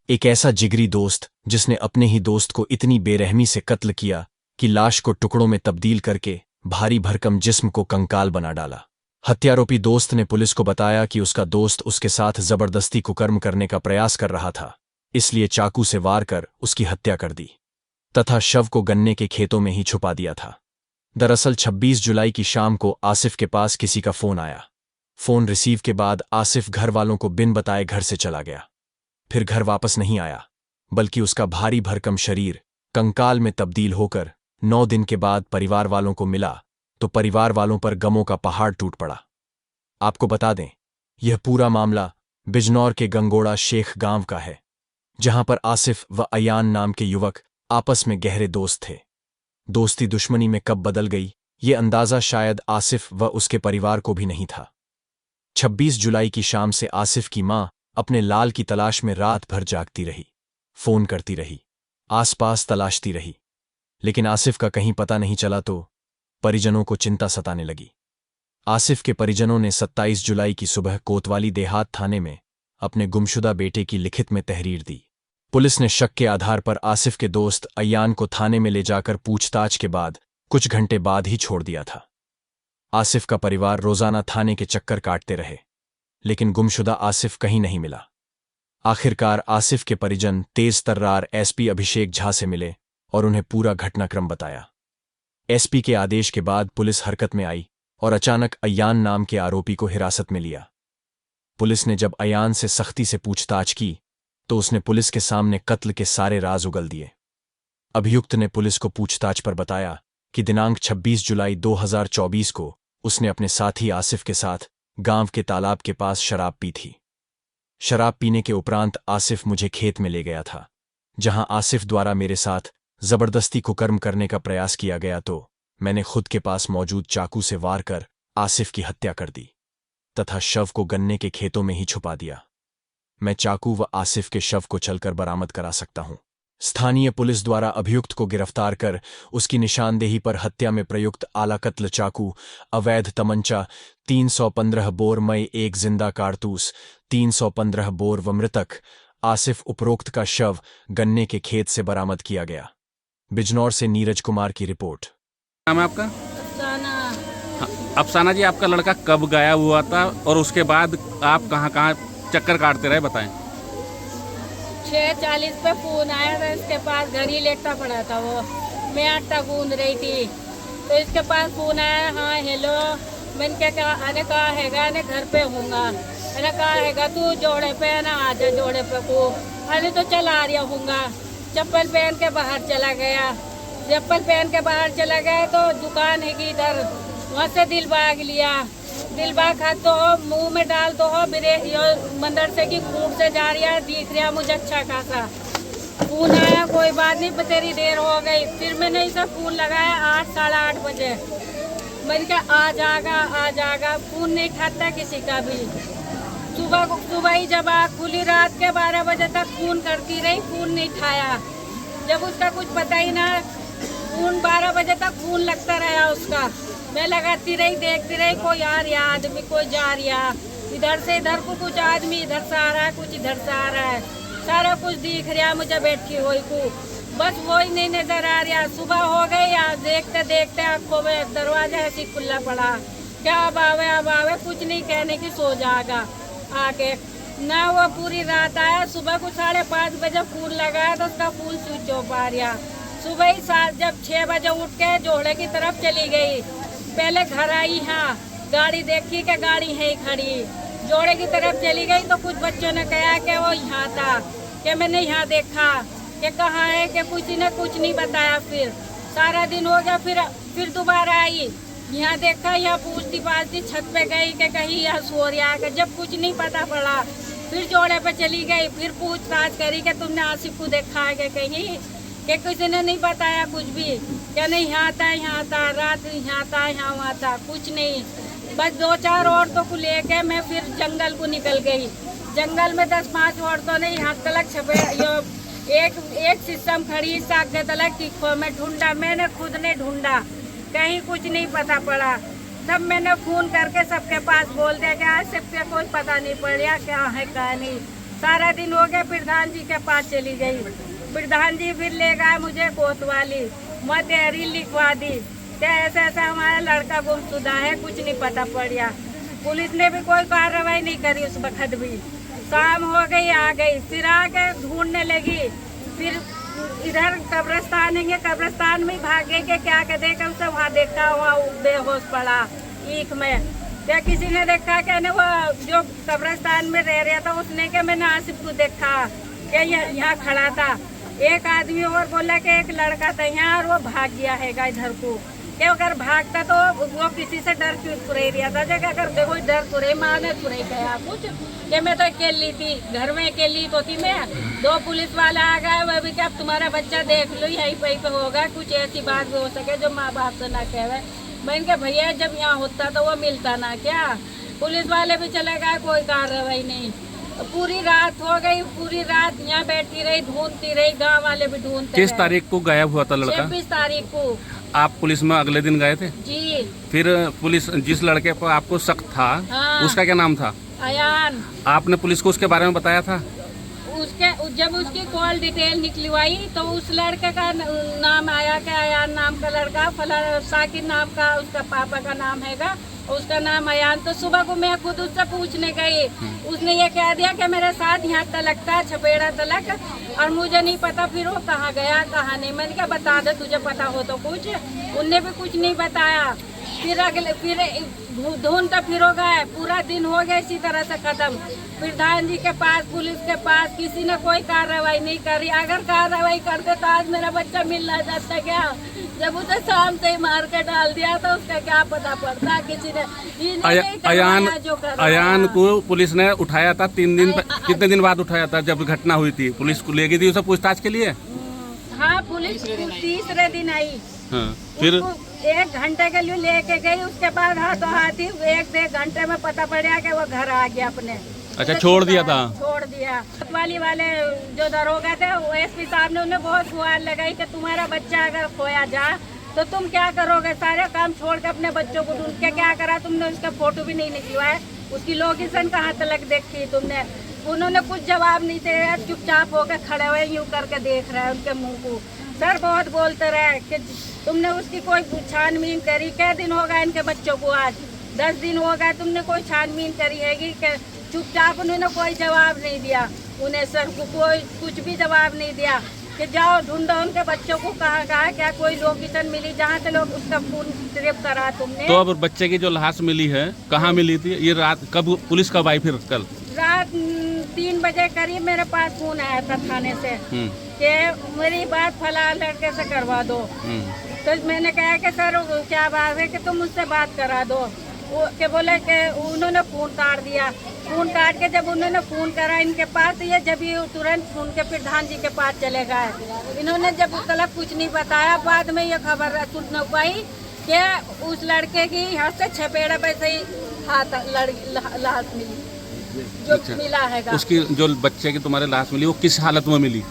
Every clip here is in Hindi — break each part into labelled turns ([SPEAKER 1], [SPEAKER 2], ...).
[SPEAKER 1] एक ऐसा जिगरी दोस्त जिसने अपने ही दोस्त को इतनी बेरहमी से कत्ल किया कि लाश को टुकड़ों में तब्दील करके भारी भरकम जिस्म को कंकाल बना डाला। हत्यारोपी दोस्त ने पुलिस को बताया कि उसका दोस्त उसके साथ जबरदस्ती कुकर्म करने का प्रयास कर रहा था, इसलिए चाकू से वार कर उसकी हत्या कर दी तथा शव को गन्ने के खेतों में ही छुपा दिया था। दरअसल 26 जुलाई की शाम को आसिफ के पास किसी का फोन आया। फोन रिसीव के बाद आसिफ घर वालों को बिन बताए घर से चला गया। फिर घर वापस नहीं आया, बल्कि उसका भारी भरकम शरीर कंकाल में तब्दील होकर 9 दिन के बाद परिवार वालों को मिला तो परिवार वालों पर गमों का पहाड़ टूट पड़ा। आपको बता दें, यह पूरा मामला बिजनौर के गंगोड़ा शेख गांव का है, जहां पर आसिफ व अयान नाम के युवक आपस में गहरे दोस्त थे। दोस्ती दुश्मनी में कब बदल गई, ये अंदाजा शायद आसिफ व उसके परिवार को भी नहीं था। 26 जुलाई की शाम से आसिफ की मां अपने लाल की तलाश में रात भर जागती रही, फोन करती रही, आसपास तलाशती रही, लेकिन आसिफ का कहीं पता नहीं चला तो परिजनों को चिंता सताने लगी। आसिफ के परिजनों ने 27 जुलाई की सुबह कोतवाली देहात थाने में अपने गुमशुदा बेटे की लिखित में तहरीर दी। पुलिस ने शक के आधार पर आसिफ के दोस्त अयान को थाने में ले जाकर पूछताछ के बाद कुछ घंटे बाद ही छोड़ दिया था। आसिफ का परिवार रोजाना थाने के चक्कर काटते रहे, लेकिन गुमशुदा आसिफ कहीं नहीं मिला। आखिरकार आसिफ के परिजन तेज तर्रार एसपी अभिषेक झा से मिले और उन्हें पूरा घटनाक्रम बताया। एसपी के आदेश के बाद पुलिस हरकत में आई और अचानक अयान नाम के आरोपी को हिरासत में लिया। पुलिस ने जब अयान से सख्ती से पूछताछ की तो उसने पुलिस के सामने कत्ल के सारे राज उगल दिए। अभियुक्त ने पुलिस को पूछताछ पर बताया कि दिनांक 26 जुलाई 2024 को उसने अपने साथी आसिफ के साथ गांव के तालाब के पास शराब पी थी। शराब पीने के उपरांत आसिफ मुझे खेत में ले गया था, जहां आसिफ द्वारा मेरे साथ जबरदस्ती कुकर्म करने का प्रयास किया गया तो मैंने खुद के पास मौजूद चाकू से वार कर आसिफ की हत्या कर दी तथा शव को गन्ने के खेतों में ही छुपा दिया। मैं चाकू व आसिफ के शव को चलकर बरामद करा सकता हूं। स्थानीय पुलिस द्वारा अभियुक्त को गिरफ्तार कर उसकी निशानदेही पर हत्या में प्रयुक्त आला कत्ल चाकू, अवैध तमंचा, 315 बोर मई, एक जिंदा कारतूस, 315 बोर व मृतक आसिफ उपरोक्त का शव गन्ने के खेत से बरामद किया गया। बिजनौर से नीरज कुमार की रिपोर्ट।
[SPEAKER 2] नाम है आपका?
[SPEAKER 3] अफसाना।
[SPEAKER 2] हाँ, अफसाना जी, आपका लड़का कब गायब हुआ था और उसके बाद आप कहाँ कहाँ चक्कर काटते रहे, बताएं।
[SPEAKER 3] 6:40 पे फोन आया था इसके पास, घर ही लेटा पड़ा था वो। मैं आटा गूंद रही थी तो इसके पास फोन आया, हाँ हेलो। मैंने क्या कहा, अरे कहा हैगा, अरे घर पे हूँगा। अरे कहा हैगा तू जोड़े पे ना, आजा जोड़े पे को। अरे तो चल आ रहा हूँगा। चप्पल पहन के बाहर चला गया। चप्पल पहन के बाहर चला गया तो दुकान है कि इधर, वहाँ से दिलबाग लिया। दिलबाग खा तो मुंह में डाल तो हो, मेरे मदरसे की खूब से जा रही है, दिख रहा मुझे अच्छा खासा। फोन आया, कोई बात नहीं, तेरी देर हो गई। फिर मैंने इसे फोन लगाया 8 साढ़े 8 बजे। मैंने कहा आ जाएगा। फोन नहीं उठाता किसी का भी। सुबह ही जब आँख खुली, रात के 12 बजे तक फोन करती रही, फोन नहीं उठाया। जब उसका कुछ पता ही ना, फोन 12 बजे तक फोन लगता रहा उसका। मैं लगाती रही, देखती रही, कोई आ रहा आदमी, कोई जा रहा। इधर से इधर को कुछ आदमी इधर से आ रहा है, कुछ इधर से आ रहा है। सारा कुछ दिख रहा मुझे बैठी हुई को, बस वही नहीं नजर आ रहा। सुबह हो गई, आज देखते देखते आंखों में दरवाजा ऐसी खुला पड़ा। क्या अब आवे, कुछ नहीं कहने की, सो जाएगा आके ना। वो पूरी रात आया, सुबह को 5:30 बजे फोन लगाया तो उसका फोन स्विच ऑफ आ रहा। सुबह ही जब 6 बजे उठ के जोड़े की तरफ चली गई, पहले घर आई, हाँ गाड़ी देखी कि गाड़ी है खड़ी। जोड़े की तरफ चली गई तो कुछ बच्चों ने कहा कि वो यहाँ था, कि मैंने यहाँ देखा, कि कहाँ है, कि किसी ने कुछ नहीं बताया। फिर सारा दिन हो गया, फिर दोबारा आई, यहाँ देखा, यहाँ पूछती पाछती, छत पे गई कि कहीं यहाँ सो रहा है। जब कुछ नहीं पता पड़ा फिर जोड़े पे चली गई, फिर पूछताछ करी कि तुमने आसिफ को देखा है कि कहीं, कि किसी ने नहीं बताया कुछ भी, क्या नहीं यहाँ आता, रात यहाँ आता, यहाँ आता, कुछ नहीं। बस 2-4 औरतों को लेके मैं फिर जंगल को निकल गई। जंगल में 10-5 औरतों ने यहाँ तलक छपे, एक सिस्टम खड़ी साग तलक तीखों में ढूंढा, मैंने खुद ने ढूंढा, कहीं कुछ नहीं पता पड़ा। तब मैंने फोन करके सबके पास बोल दिया कि आज सबके कोई पता नहीं पड़ रहा क्या है क्या नहीं। सारा दिन हो गया, प्रधान जी के पास चली गई। प्रधान जी फिर ले गए मुझे कोतवाली, मैं तहरीर लिखवा दी कि ऐसा ऐसा हमारा लड़का गुमशुदा है, कुछ नहीं पता पड़ा। पुलिस ने भी कोई कार्रवाई नहीं करी उस वक्त भी। शाम हो गई, आ गई, फिर आके ढूंढने लगी। फिर इधर कब्रिस्तान है, कब्रिस्तान में भाग गई कि क्या कर देखा, उसे वहाँ देखा, वहाँ बेहोश पड़ा ईख में। क्या किसी ने देखा क्या ना, वो जो कब्रिस्तान में रह रहा था उसने क्या, मैंने आसिफ को देखा कि यहाँ खड़ा था। एक आदमी और बोला कि एक लड़का था यहाँ और वो भाग गया है इधर को। कि अगर भागता तो वो किसी से डर क्यों तुरे रहा था, जगह अगर देखो डर तुरे, माँ ने तुरे गया कुछ कि मैं तो अकेली थी, घर में अकेली तो थी मैं। 2 पुलिस वाले आ गए, वह भी क्या तुम्हारा बच्चा देख लो यहीं पे होगा, कुछ ऐसी बात भी हो सके जो माँ बाप से ना कहे। मैंने कहा भैया जब यहाँ होता तो वो मिलता ना क्या। पुलिस वाले भी चले गए, कोई कार्रवाई नहीं। पूरी रात हो गई, पूरी रात यहाँ बैठी रही, ढूंढती रही, गांव वाले भी ढूंढते।
[SPEAKER 2] किस तारीख को गायब हुआ था लड़का?
[SPEAKER 3] 26 तारीख को।
[SPEAKER 2] आप पुलिस में अगले दिन गए थे?
[SPEAKER 3] जी।
[SPEAKER 2] फिर पुलिस जिस लड़के पर आपको शक था,
[SPEAKER 3] हाँ।
[SPEAKER 2] उसका क्या नाम था?
[SPEAKER 3] अयान।
[SPEAKER 2] आपने पुलिस को उसके बारे में बताया था?
[SPEAKER 3] उसके जब उसकी कॉल डिटेल निकलवाई तो उस लड़के का नाम आया कि अयान नाम का लड़का, फला साकिब नाम का उसका पापा का नाम हैगा, उसका नाम अयान। तो सुबह को मैं खुद उससे पूछने गई, उसने ये कह दिया कि मेरे साथ यहाँ तलक था, छपेड़ा तलक, और मुझे नहीं पता फिर वो कहाँ गया कहाँ नहीं। मैंने क्या बता दे तुझे पता हो तो कुछ। उनने भी कुछ नहीं बताया। फिर ढूंढता फिर हो गए, पूरा दिन हो गया इसी तरह से खत्म। प्रधान जी के पास, पुलिस के पास, किसी ने कोई कार्रवाई नहीं करी। अगर कार्रवाई करते तो आज मेरा बच्चा मिल ना जाता क्या। जब उसे शाम से ही मार के डाल दिया तो उसका क्या पता पड़ता। किसी ने
[SPEAKER 2] अयान को पुलिस ने उठाया था 3 दिन, कितने दिन बाद उठाया था जब घटना हुई थी? पुलिस को ले गई थी उसे पूछताछ के लिए?
[SPEAKER 3] हाँ, पुलिस तीसरे दिन आई।
[SPEAKER 2] हाँ, फिर
[SPEAKER 3] 1 घंटे के लिए लेके गई, उसके बाद हाथों हाथी 1-1.5 घंटे में पता पड़ा कि वो घर आ गया अपने।
[SPEAKER 2] अच्छा, छोड़ दिया था?
[SPEAKER 3] छोड़ दिया। कोतवाली वाले जो दरोगा थे, वो एसपी साहब ने उन्हें बहुत सवाल लगाई कि तुम्हारा बच्चा अगर खोया जा तो तुम क्या करोगे। सारे काम छोड़ के अपने बच्चों को ढूंढ के क्या करा तुमने? उसका फोटो भी नहीं निकलवाया, उसकी लोकेशन कहाँ तक देखी तुमने? उन्होंने कुछ जवाब नहीं दिया, चुपचाप होकर खड़े हुए यूं करके देख रहे हैं उनके मुंह को। सर बहुत बोलते रहे कि तुमने उसकी कोई छानबीन करी? क्या दिन हो गया इनके बच्चों को? आज 10 दिन हो गए, तुमने कोई छानबीन करी हैगी? चुपचाप उन्होंने कोई जवाब नहीं दिया। उन्हें सर को कोई कुछ भी जवाब नहीं दिया कि जाओ ढूंढो उनके बच्चों को, कहाँ कहाँ क्या कोई लोकेशन मिली जहाँ से लोग उसका खून ट्रिप करा तुमने।
[SPEAKER 2] तो अब बच्चे की जो लाश मिली है कहाँ मिली थी? ये रात कब पुलिस कब आई? फिर कल
[SPEAKER 3] रात 3 बजे करीब मेरे पास फोन आया था थाने से कि मेरी बात फला लड़के से करवा दो। तो मैंने कहा कि सर क्या बात है कि तुम मुझसे बात करा दो। वो के बोले कि उन्होंने फोन काट दिया। फोन काट के जब उन्होंने फोन करा इनके पास, ये जब ये तुरंत फोन के प्रधान जी के पास चले गए। इन्होंने जब तलक कुछ नहीं बताया, बाद में ये खबर सुन पाई कि उस लड़के की यहाँ से छपेड़ा पे से ही हाथ लाश मिली, जो
[SPEAKER 2] अच्छा।
[SPEAKER 3] मिला है।
[SPEAKER 2] उसकी जो बच्चे की तुम्हारे लाश मिली वो किस हालत में मिली?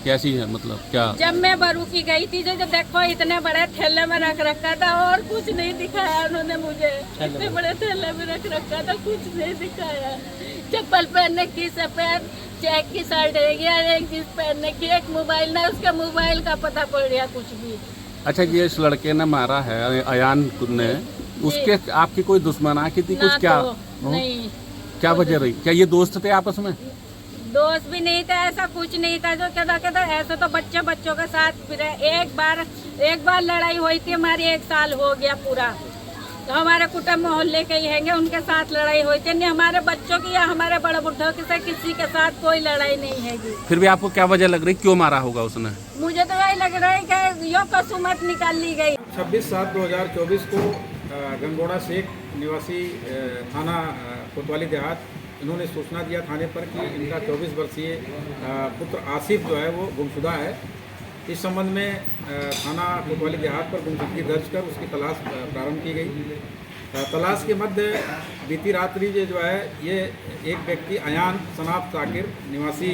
[SPEAKER 2] कैसी है, मतलब क्या?
[SPEAKER 3] जब मैं बरू की गई थी, जो देखो इतने बड़े थैले में रख रखा था और कुछ नहीं दिखाया उन्होंने मुझे। इतने बड़े थैले में रख रखा था, कुछ नहीं दिखाया। चप्पल पहनने की सफेद, चेक की शर्ट है, एक जींस पहनने की, एक मोबाइल ना, उसका मोबाइल का पता पड़ गया कुछ भी।
[SPEAKER 2] अच्छा, ये इस लड़के ने मारा है अयान ने, उसके आपकी कोई दुश्मना की थी कुछ? क्या
[SPEAKER 3] नहीं,
[SPEAKER 2] क्या वजह रही? क्या ये दोस्त थे आपस में?
[SPEAKER 3] दोस्त भी नहीं था, ऐसा कुछ नहीं था। जो कहता ऐसा तो बच्चों के साथ फिर एक बार लड़ाई हुई थी हमारी, 1 साल हो गया पूरा। तो हमारे कुटुंब मोहल्ले के ही हैंगे, उनके साथ लड़ाई हुई थी। नहीं, हमारे बच्चों की या हमारे बड़े बुढ़ों के साथ किसी के साथ कोई लड़ाई नहीं हैगी।
[SPEAKER 2] फिर भी आपको क्या वजह लग रही, क्यों मारा होगा उसने?
[SPEAKER 3] मुझे तो यही लग रहा है कि यो कसुमत निकाल ली गई।
[SPEAKER 4] 26/7/2024 को गंगोड़ा शेख निवासी थाना कोतवाली देहात, इन्होंने सूचना दिया थाने पर कि इनका 24 वर्षीय पुत्र आसिफ जो है वो गुमशुदा है। इस संबंध में थाना कोतवाली देहात पर गुमशुदगी दर्ज कर उसकी तलाश प्रारंभ की गई। तलाश के मध्य बीती रात्रि जो है ये एक व्यक्ति अयान सनाफ साकिर निवासी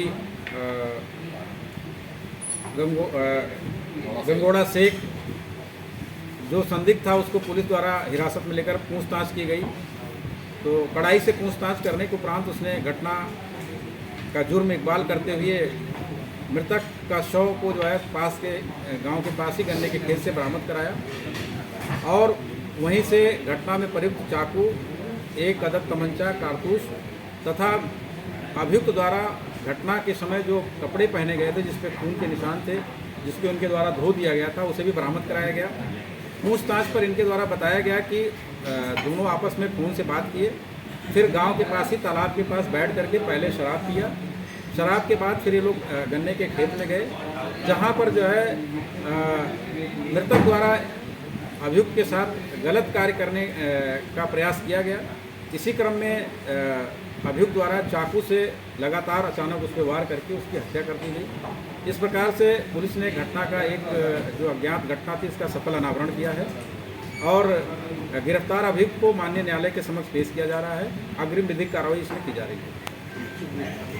[SPEAKER 4] गंगोड़ा शेख जो संदिग्ध था, उसको पुलिस द्वारा हिरासत में लेकर पूछताछ की गई। तो कड़ाई से पूछताछ करने के उपरांत उसने घटना का जुर्म इकबाल करते हुए मृतक का शव को जो है पास के गांव के पास ही गन्ने के खेत से बरामद कराया और वहीं से घटना में प्रयुक्त चाकू, एक अदद तमंचा, कारतूस तथा अभियुक्त द्वारा घटना के समय जो कपड़े पहने गए थे जिस पे खून के निशान थे, जिसके उनके द्वारा धो दिया गया था, उसे भी बरामद कराया गया। पूछताछ पर इनके द्वारा बताया गया कि दोनों आपस में खून से बात किए, फिर गांव के पास ही तालाब के पास बैठ करके पहले शराब पिया। शराब के बाद फिर ये लोग गन्ने के खेत में गए, जहां पर जो है मृतक द्वारा अभियुक्त के साथ गलत कार्य करने का प्रयास किया गया। इसी क्रम में अभियुक्त द्वारा चाकू से लगातार अचानक उस पर वार करके उसकी हत्या कर दी गई। इस प्रकार से पुलिस ने घटना का एक जो अज्ञात घटना थी इसका सफल अनावरण किया है और गिरफ्तार अभियुक्त को माननीय न्यायालय के समक्ष पेश किया जा रहा है। अग्रिम विधिक कार्रवाई इसमें की जा रही है।